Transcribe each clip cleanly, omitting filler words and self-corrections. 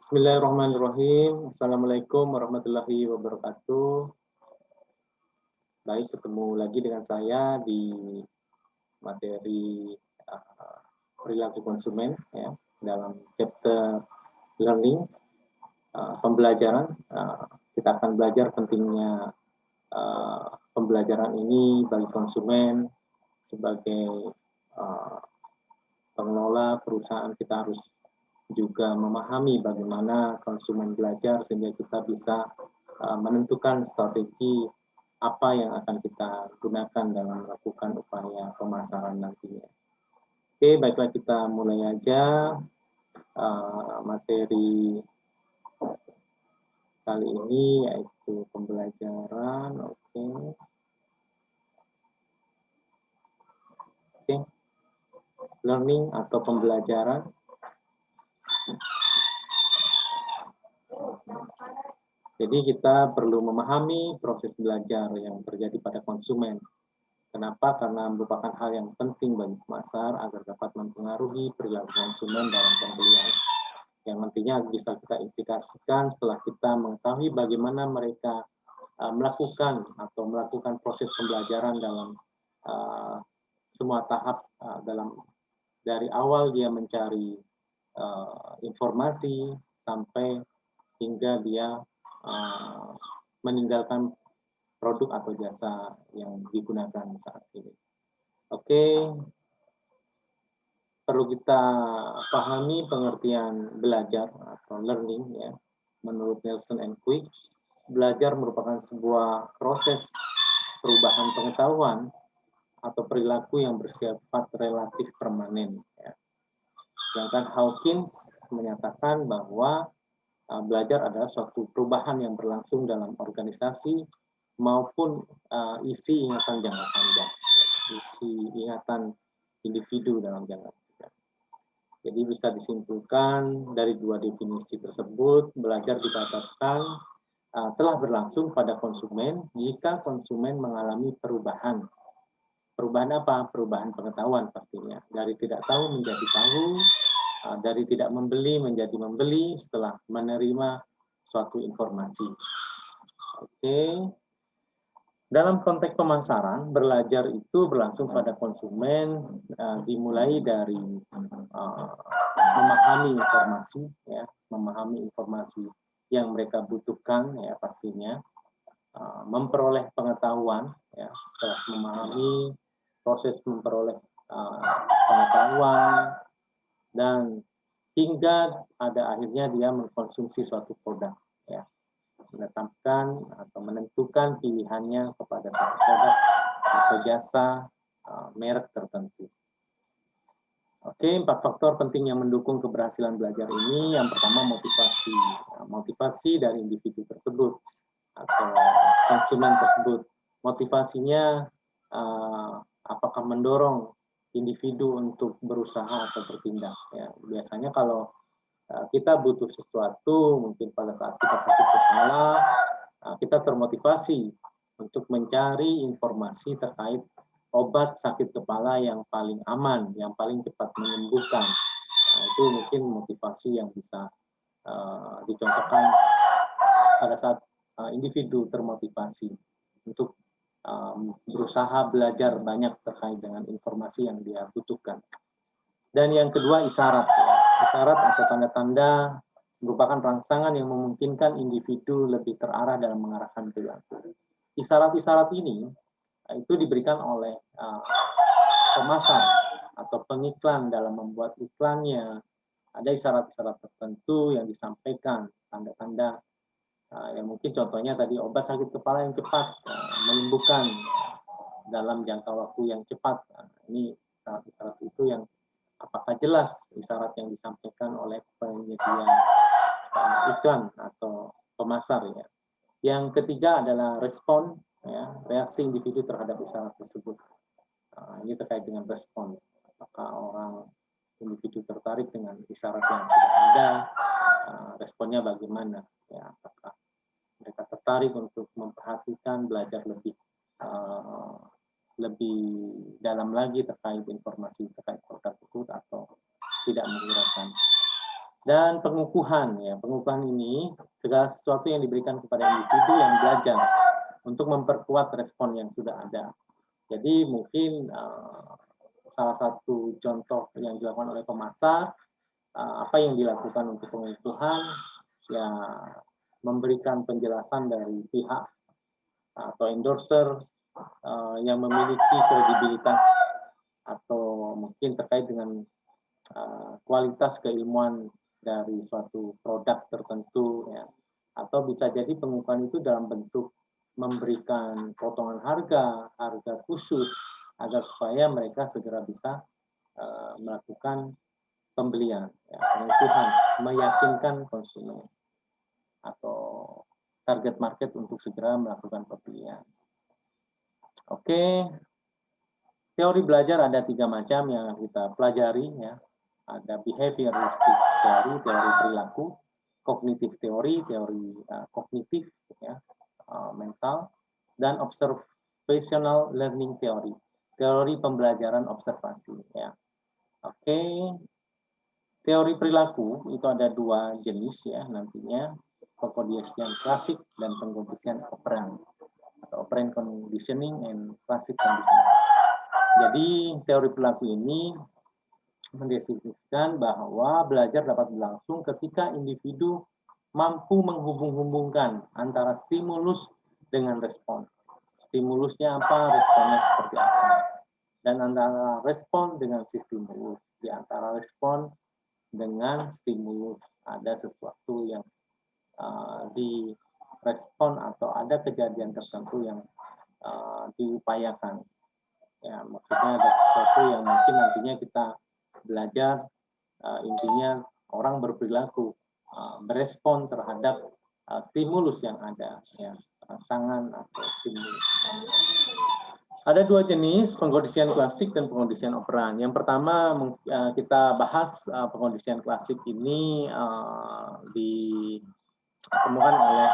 Bismillahirrahmanirrahim. Assalamualaikum warahmatullahi wabarakatuh. Baik, ketemu lagi dengan saya di materi perilaku konsumen ya dalam chapter learning pembelajaran. Kita akan belajar pentingnya pembelajaran ini bagi konsumen sebagai pengelola perusahaan. Kita harus juga memahami bagaimana konsumen belajar sehingga kita bisa menentukan strategi apa yang akan kita gunakan dalam melakukan upaya pemasaran nantinya. Oke, baiklah kita mulai aja materi kali ini yaitu pembelajaran. Oke. Learning atau pembelajaran. Jadi kita perlu memahami proses belajar yang terjadi pada konsumen. Kenapa? Karena merupakan hal yang penting bagi pasar agar dapat mempengaruhi perilaku konsumen dalam pembelian. Yang nantinya bisa kita implikasikan setelah kita mengetahui bagaimana mereka melakukan proses pembelajaran dalam semua tahap dari awal dia mencari informasi sampai hingga dia meninggalkan produk atau jasa yang digunakan saat ini. Oke, perlu kita pahami pengertian belajar atau learning ya. Menurut Nelson and Quick, belajar merupakan sebuah proses perubahan pengetahuan atau perilaku yang bersifat relatif permanen. Ya. Sedangkan Hawkins menyatakan bahwa belajar adalah suatu perubahan yang berlangsung dalam organisasi maupun isi ingatan jangka panjang, isi ingatan individu dalam jangka panjang. Jadi bisa disimpulkan dari dua definisi tersebut, belajar dikatakan telah berlangsung pada konsumen jika konsumen mengalami perubahan. Perubahan apa? Perubahan pengetahuan pastinya. Dari tidak tahu menjadi tahu, dari tidak membeli menjadi membeli setelah menerima suatu informasi. Oke. Dalam konteks pemasaran, belajar itu berlangsung pada konsumen dimulai dari memahami informasi, ya, memahami informasi yang mereka butuhkan, ya pastinya, memperoleh pengetahuan, ya, setelah memahami proses memperoleh pengetahuan dan hingga pada akhirnya dia mengkonsumsi suatu produk, ya, menetapkan atau menentukan pilihannya kepada satu produk atau jasa merek tertentu. Oke, 4 faktor penting yang mendukung keberhasilan belajar ini. Yang pertama motivasi, motivasi dari individu tersebut atau konsumen tersebut. Motivasinya apakah mendorong individu untuk berusaha atau bertindak. Ya, biasanya kalau kita butuh sesuatu, mungkin pada saat kita sakit kepala, kita termotivasi untuk mencari informasi terkait obat sakit kepala yang paling aman, yang paling cepat menyembuhkan. Itu mungkin motivasi yang bisa dicontohkan pada saat individu termotivasi untuk berusaha belajar banyak terkait dengan informasi yang dia butuhkan. Dan yang kedua isyarat. Ya. Isyarat atau tanda-tanda merupakan rangsangan yang memungkinkan individu lebih terarah dalam mengarahkan perilaku. Isyarat-isyarat ini itu diberikan oleh pemasar atau pengiklan dalam membuat iklannya. Ada isyarat-isyarat tertentu yang disampaikan, tanda-tanda yang mungkin contohnya tadi obat sakit kepala yang cepat menyembuhkan dalam jangka waktu yang cepat. Ini isyarat-isyarat itu yang apakah jelas isyarat yang disampaikan oleh penyedia iklan atau pemasar ya. Yang ketiga adalah respon, ya, reaksi individu terhadap isyarat tersebut. Ini terkait dengan respon. Apakah orang individu tertarik dengan isyarat yang sudah ada, responnya bagaimana? Ya, apakah mereka tertarik untuk memperhatikan, belajar lebih dalam lagi terkait informasi terkait produk tersebut atau tidak menghiraukan. Dan pengukuhan, ya, pengukuhan ini segala sesuatu yang diberikan kepada individu yang belajar untuk memperkuat respon yang sudah ada. Jadi mungkin salah satu contoh yang dilakukan oleh pemasar, apa yang dilakukan untuk pengukuhan, ya memberikan penjelasan dari pihak atau endorser yang memiliki kredibilitas atau mungkin terkait dengan kualitas keilmuan dari suatu produk tertentu, ya. Atau bisa jadi pengukuhan itu dalam bentuk memberikan potongan harga khusus agar supaya mereka segera bisa melakukan pembelian, ya, pengukuhan, meyakinkan konsumen atau target market untuk segera melakukan pembelian. Oke, teori belajar ada 3 macam yang kita pelajari, ya. Ada behavioristic teori, teori perilaku, kognitif teori, teori kognitif, ya, mental, dan observational learning teori, teori pembelajaran observasi, ya. Oke, teori perilaku itu ada 2 jenis, ya, nantinya pengkondisian klasik dan pengkondisian operant, atau operant conditioning and classic conditioning. Jadi teori perilaku ini mendeskripsikan bahwa belajar dapat berlangsung ketika individu mampu menghubung-hubungkan antara stimulus dengan respon. Stimulusnya apa, responnya seperti apa. Dan antara respon dengan si stimulus. Di antara respon dengan stimulus ada sesuatu yang direspon atau ada kejadian tertentu yang diupayakan. Ya, maksudnya ada sesuatu yang mungkin nantinya kita belajar, intinya orang berperilaku berespon terhadap stimulus yang ada, ya, rangsangan atau stimulus. Ada 2 jenis, pengkondisian klasik dan pengkondisian operan. Yang pertama kita bahas pengkondisian klasik ini ditemukan oleh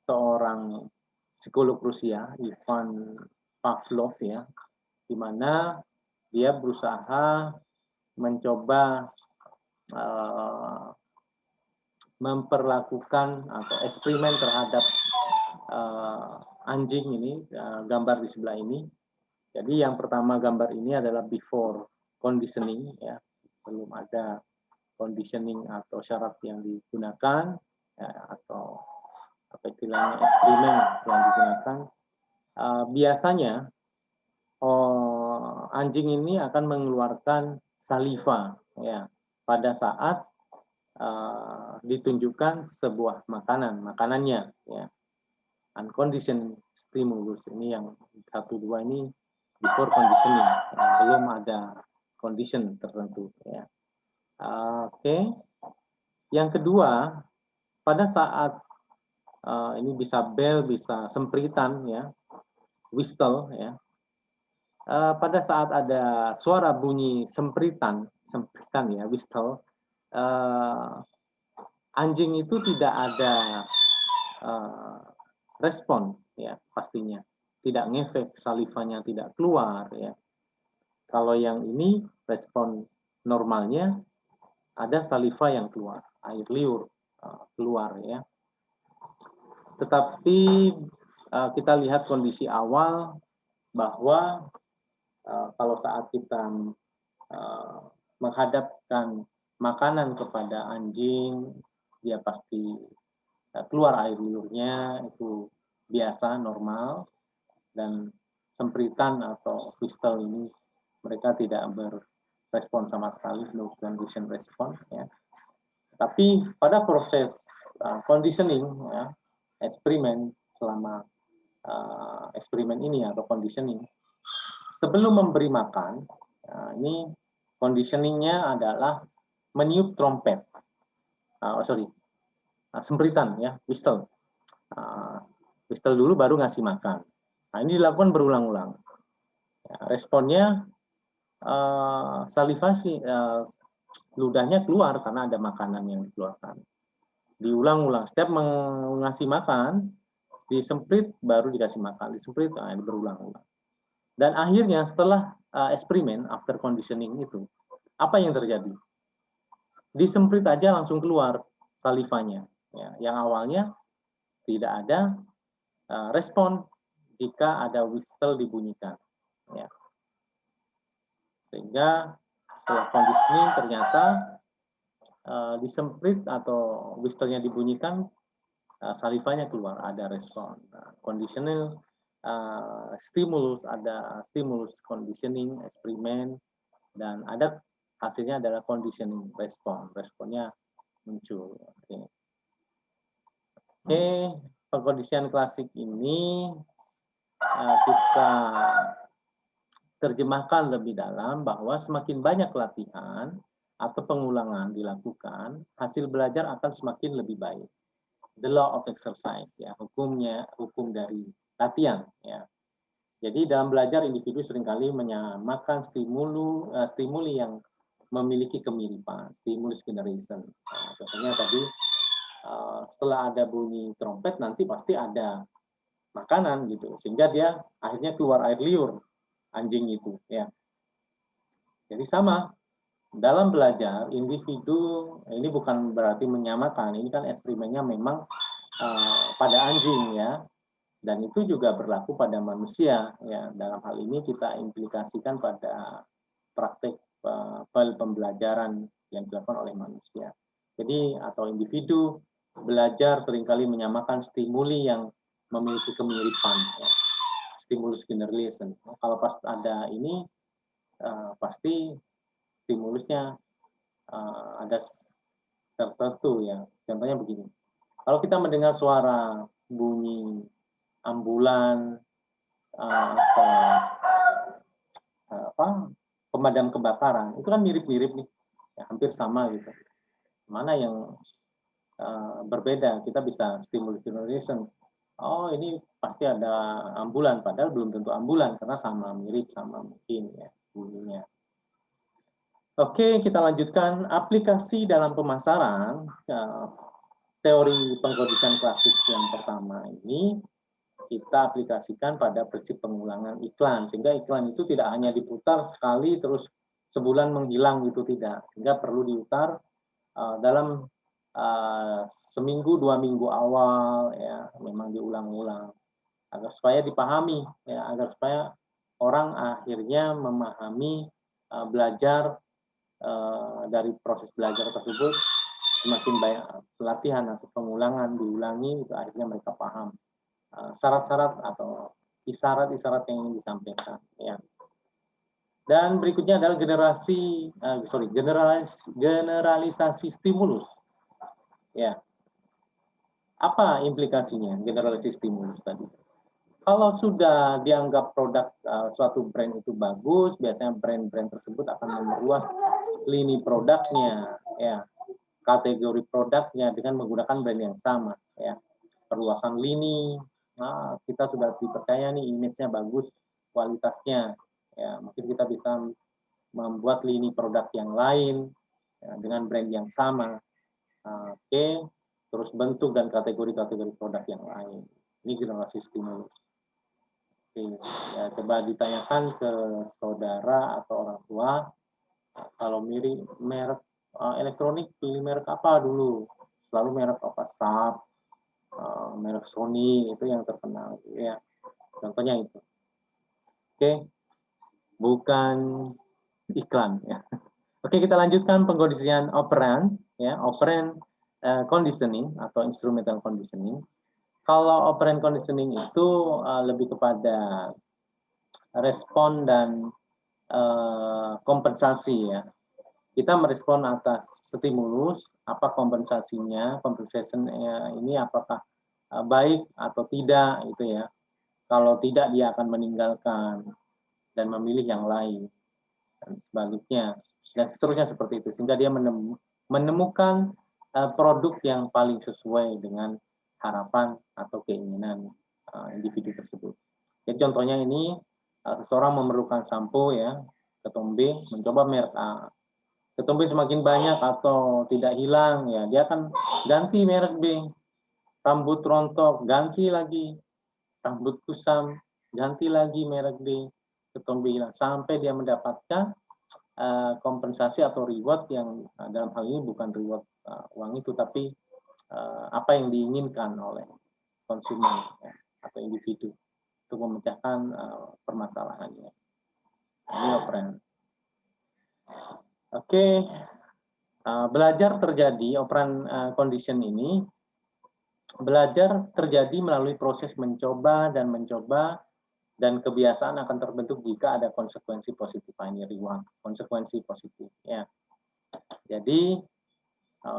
seorang psikolog Rusia, Ivan Pavlov, ya, di mana dia berusaha mencoba memperlakukan atau eksperimen terhadap anjing ini, gambar di sebelah ini. Jadi yang pertama gambar ini adalah before conditioning, ya, belum ada conditioning atau syarat yang digunakan, ya, atau apa istilahnya eksperimen yang digunakan. Biasanya anjing ini akan mengeluarkan saliva, ya, pada saat ditunjukkan sebuah makanannya, ya. Unconditioned stimulus ini yang 1-2 ini before conditioning, ya, belum ada condition tertentu, ya. Oke. Yang kedua, pada saat ini bisa bel, bisa sempritan, ya, whistle, ya. Pada saat ada suara bunyi sempritan, ya, whistle, anjing itu tidak ada respon, ya, pastinya tidak ngefek, salivanya tidak keluar, ya. Kalau yang ini respon normalnya ada saliva yang keluar, air liur keluar, ya. Tetapi kita lihat kondisi awal bahwa kalau saat kita menghadapkan makanan kepada anjing, dia pasti keluar air liurnya, itu biasa, normal, dan sempritan atau whistle ini mereka tidak berespon sama sekali, no condition respon, ya. Tapi pada proses conditioning, ya, eksperimen selama eksperimen ini atau conditioning, sebelum memberi makan, ini conditioningnya adalah meniup trompet, sempritan, ya, whistle. Whistle dulu baru ngasih makan. Nah, ini dilakukan berulang-ulang. Ya, responnya salivasi, ludahnya keluar karena ada makanan yang dikeluarkan. Diulang-ulang, setiap ngasih makan, disemprit baru dikasih makan, disemprit, berulang-ulang. Dan akhirnya setelah eksperimen after conditioning itu, apa yang terjadi? disemprit aja langsung keluar salivanya. Ya, yang awalnya tidak ada respon jika ada whistle dibunyikan. Ya. Sehingga setelah conditioning ternyata disemprit atau whistle-nya dibunyikan, salivanya keluar, ada respon. Conditional stimulus, ada stimulus conditioning eksperimen, dan ada hasilnya adalah conditioning respon. Responnya muncul. Oke, pengkondisian klasik ini kita terjemahkan lebih dalam bahwa semakin banyak latihan atau pengulangan dilakukan, hasil belajar akan semakin lebih baik. The law of exercise, ya, hukum dari latihan, ya. Jadi dalam belajar individu seringkali menyamakan stimuli yang memiliki kemiripan, stimulus generation. Nah, contohnya tadi setelah ada bunyi trompet nanti pasti ada makanan gitu, sehingga dia akhirnya keluar air liur anjing itu, ya. Jadi sama dalam belajar individu, ini bukan berarti menyamakan, ini kan eksperimennya memang pada anjing, ya. Dan itu juga berlaku pada manusia, ya. Dalam hal ini kita implikasikan pada praktek pembelajaran yang dilakukan oleh manusia. Jadi atau individu belajar seringkali menyamakan stimuli yang memiliki kemiripan, ya. Stimulus generation. Kalau pas ada ini pasti stimulusnya ada tertentu, ya. Contohnya begini. Kalau kita mendengar suara bunyi ambulan atau pemadam kebakaran, itu kan mirip-mirip nih, ya, hampir sama gitu. Mana yang berbeda? Kita bisa stimulus generation. Oh, ini pasti ada ambulan, padahal belum tentu ambulan karena sama mirip, sama mungkin, ya, bunyinya. Oke, kita lanjutkan aplikasi dalam pemasaran. Teori pengkondisian klasik yang pertama ini kita aplikasikan pada prinsip pengulangan iklan, sehingga iklan itu tidak hanya diputar sekali terus sebulan menghilang gitu, tidak, sehingga perlu diputar dalam seminggu 2 minggu awal, ya, memang diulang-ulang agar supaya dipahami, ya, agar supaya orang akhirnya memahami belajar dari proses belajar tersebut. Semakin banyak pelatihan atau pengulangan diulangi, itu akhirnya mereka paham syarat-syarat atau isyarat-isyarat yang ingin disampaikan, ya. Dan berikutnya adalah generalisasi stimulus, ya. Apa implikasinya generalisasi stimulus tadi? Kalau sudah dianggap produk suatu brand itu bagus, biasanya brand-brand tersebut akan memperluas lini produknya, ya, kategori produknya dengan menggunakan brand yang sama, ya. Perluasan lini, kita sudah dipercaya nih image-nya bagus, kualitasnya, ya, mungkin kita bisa membuat lini produk yang lain, ya, dengan brand yang sama. Oke. Terus bentuk dan kategori-kategori produk yang lain. Ini generasi stimulus. Oke, ya, coba ditanyakan ke saudara atau orang tua, kalau mirip merek elektronik, pilih merek apa dulu? Selalu merek apa? Sharp, merek Sony, itu yang terkenal, ya. Contohnya itu. Oke, bukan iklan, ya. Oke, kita lanjutkan pengkondisian operand, ya, operand conditioning atau instrumental conditioning. Kalau operand conditioning itu lebih kepada respon dan kompensasi, ya. Kita merespon atas stimulus, apa kompensasinya, compensation ini apakah baik atau tidak, itu, ya. Kalau tidak, dia akan meninggalkan dan memilih yang lain, dan sebaliknya, dan seterusnya seperti itu, sehingga dia menemukan produk yang paling sesuai dengan harapan atau keinginan individu tersebut. Jadi contohnya ini, seseorang memerlukan sampo, ya, ketombe, mencoba merek A. Ketombe semakin banyak atau tidak hilang, ya, dia akan ganti merek B. Rambut rontok, ganti lagi. Rambut kusam, ganti lagi merek D. Ketombe hilang sampai dia mendapatkan kompensasi atau reward yang dalam hal ini bukan reward uang itu, tapi apa yang diinginkan oleh konsumen ya, atau individu untuk memecahkan permasalahannya. Ini operan. Oke, belajar terjadi, operan condition ini belajar terjadi melalui proses mencoba dan mencoba, dan kebiasaan akan terbentuk jika ada konsekuensi positif. Ini reward, konsekuensi positif ya. Jadi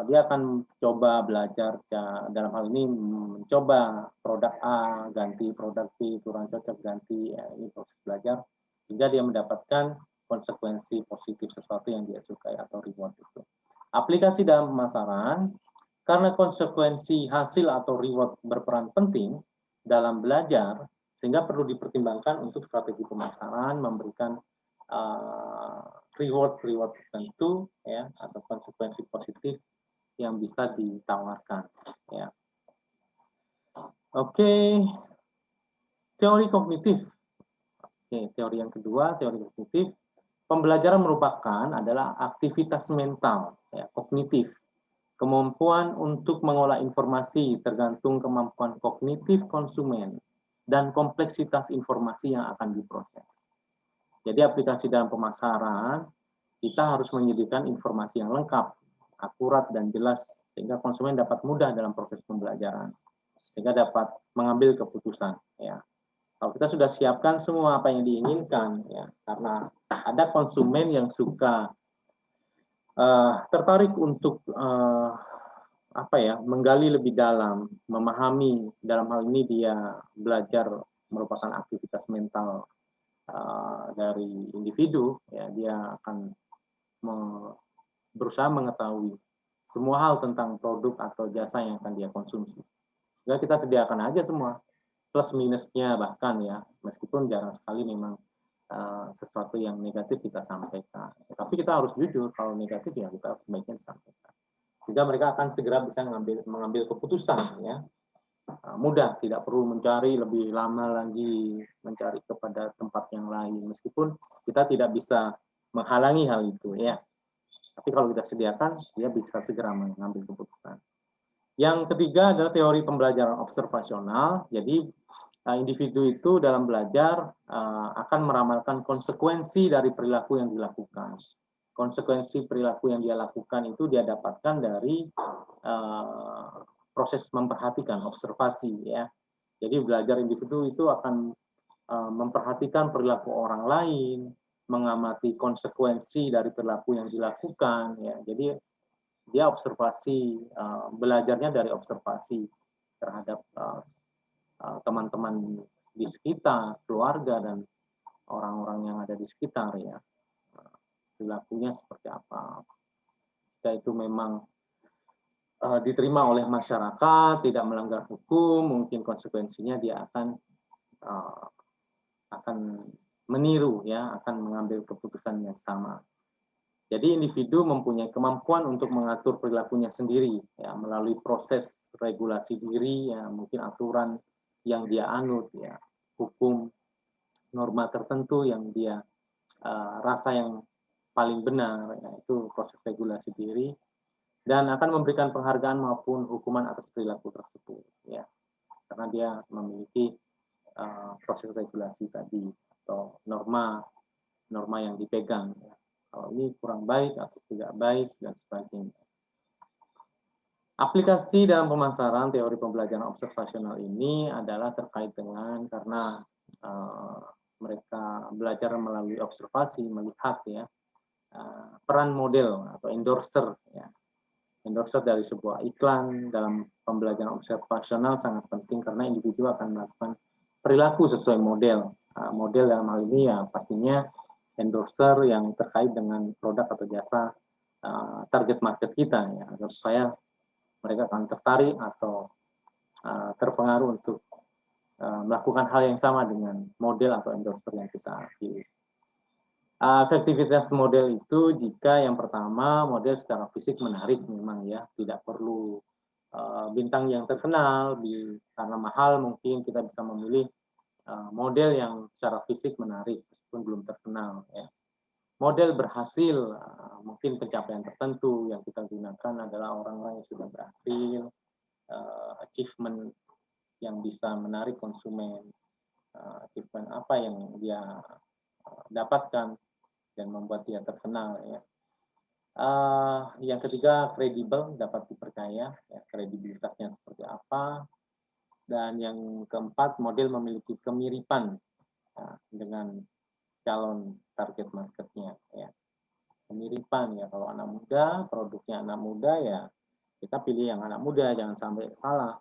dia akan coba belajar ya, dalam hal ini mencoba produk A, ganti produk B, kurang cocok, ganti ya, ini proses belajar hingga dia mendapatkan konsekuensi positif sesuatu yang dia sukai atau reward itu. Aplikasi dalam pemasaran, karena konsekuensi hasil atau reward berperan penting dalam belajar, sehingga perlu dipertimbangkan untuk strategi pemasaran memberikan reward tertentu ya, atau konsekuensi positif yang bisa ditawarkan ya. Oke, teori kognitif. Oke, teori yang kedua, teori kognitif. Pembelajaran merupakan adalah aktivitas mental ya, kognitif. Kemampuan untuk mengolah informasi tergantung kemampuan kognitif konsumen dan kompleksitas informasi yang akan diproses. Jadi aplikasi dalam pemasaran, kita harus menyediakan informasi yang lengkap, akurat dan jelas, sehingga konsumen dapat mudah dalam proses pembelajaran, sehingga dapat mengambil keputusan. Ya, kalau kita sudah siapkan semua apa yang diinginkan, ya, karena ada konsumen yang suka tertarik untuk menggali lebih dalam, memahami. Dalam hal ini dia belajar merupakan aktivitas mental dari individu, ya, dia akan berusaha mengetahui semua hal tentang produk atau jasa yang akan dia konsumsi. Ya, kita sediakan aja semua plus minusnya bahkan ya, meskipun jarang sekali memang sesuatu yang negatif kita sampaikan. Tapi kita harus jujur, kalau negatif ya kita sebaiknya sampaikan. Sehingga mereka akan segera bisa mengambil keputusan ya. Mudah, tidak perlu mencari lebih lama lagi, mencari kepada tempat yang lain, meskipun kita tidak bisa menghalangi hal itu ya. Tapi kalau kita sediakan, dia bisa segera mengambil keputusan. Yang ketiga adalah teori pembelajaran observasional. Jadi individu itu dalam belajar akan meramalkan konsekuensi dari perilaku yang dilakukan. Konsekuensi perilaku yang dia lakukan itu dia dapatkan dari proses memperhatikan, observasi ya. Jadi belajar individu itu akan memperhatikan perilaku orang lain, mengamati konsekuensi dari perilaku yang dilakukan ya. Jadi dia observasi, belajarnya dari observasi terhadap teman-teman di sekitar, keluarga dan orang-orang yang ada di sekitar ya. Perilakunya seperti apa. Jika itu memang diterima oleh masyarakat, tidak melanggar hukum, mungkin konsekuensinya dia akan meniru ya, akan mengambil keputusan yang sama. Jadi individu mempunyai kemampuan untuk mengatur perilakunya sendiri ya, melalui proses regulasi diri ya, mungkin aturan yang dia anut ya, hukum, norma tertentu yang dia rasa yang paling benar ya, itu proses regulasi diri. Dan akan memberikan penghargaan maupun hukuman atas perilaku tersebut ya, karena dia memiliki proses regulasi tadi atau norma yang dipegang ya. Kalau ini kurang baik atau tidak baik dan sebagainya. Aplikasi dalam pemasaran teori pembelajaran observasional ini adalah terkait dengan karena mereka belajar melalui observasi, melihat ya, peran model atau endorser ya. Endorser dari sebuah iklan dalam pembelajaran observasional sangat penting karena individu akan melakukan perilaku sesuai model. Model dalam hal ini ya pastinya endorser yang terkait dengan produk atau jasa target market kita ya, agar supaya mereka akan tertarik atau terpengaruh untuk melakukan hal yang sama dengan model atau endorser yang kita pilih. Efektivitas model itu jika yang pertama model secara fisik menarik memang ya, tidak perlu bintang yang terkenal, karena mahal mungkin kita bisa memilih model yang secara fisik menarik meskipun belum terkenal ya. model berhasil, mungkin pencapaian tertentu yang kita gunakan adalah orang-orang yang sudah berhasil, achievement yang bisa menarik konsumen, achievement apa yang dia dapatkan dan membuat dia terkenal ya. Yang ketiga, kredibel, dapat dipercaya, ya, kredibilitasnya seperti apa. Dan yang keempat, model memiliki kemiripan ya, dengan calon target marketnya. Ya. Kemiripan ya, kalau anak muda, produknya anak muda ya kita pilih yang anak muda, jangan sampai salah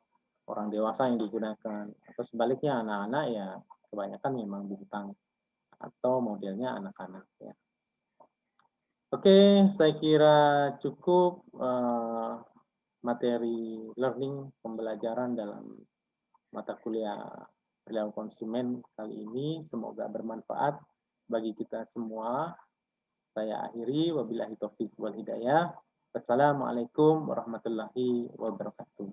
orang dewasa yang digunakan. Atau sebaliknya anak-anak ya kebanyakan memang bintang atau modelnya anak-anak ya. Oke, saya kira cukup materi learning pembelajaran dalam mata kuliah perilaku konsumen kali ini. Semoga bermanfaat bagi kita semua. Saya akhiri, wabillahi taufiq wal hidayah. Wassalamualaikum warahmatullahi wabarakatuh.